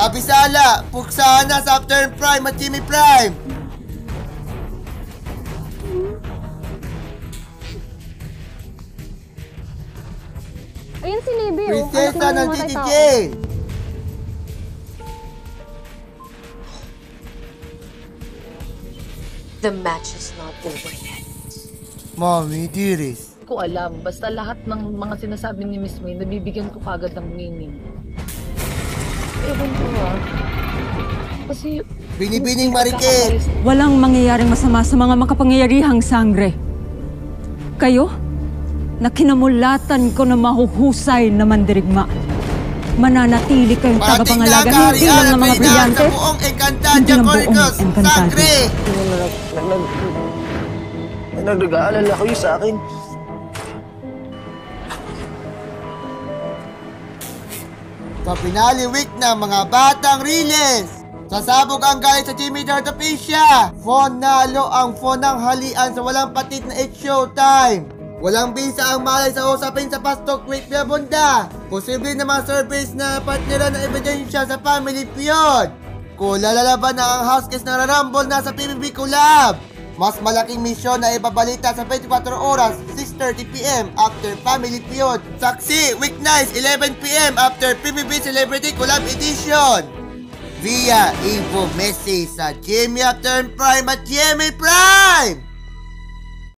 Abisala, Puksana sa After Prime at Jimmy Prime. Ayun si Libby, oh. Prinsesa ng mga TTJ. tao. The match is not over yet. Mommy, dearest. Hindi ko alam. Basta lahat ng mga sinasabi ni Miss May, nabibigyan ko kagad ng meaning. Ewan ko kasi... Binibining Marikit. Walang mangyayaring masama sa mga makapangyarihang sangre. Kayo, na kinamulatan ko na mahuhusay na mandirigma. Mananatili kayong tagapangalaga, hindi lang ng mga brilyante, Sa buong hindi ng buong Encantadia. Sangre. Nag-aalala kayo sa akin. Sa finale week ng mga batang Riles. Sasabog ang galit sa Jimmy Dartapisha. Fonalo ang fonang halian sa walang patit na It's Showtime. Walang bisa ang malay sa usapin sa Pastok Week na bunda. Posible na mga surface na partneran ng ebidensya sa Family Feud. Kung lalalaban na ang Huskies na rarambol na sa PBB Collab. Mas malaking misyon na ibabalita sa 24 oras, 6:30 PM after Family Feud. Saksi, weeknights, 11 PM after PBB Celebrity Collab Edition. Via Evo Messi sa Jimmy After Prime at Jimmy Prime!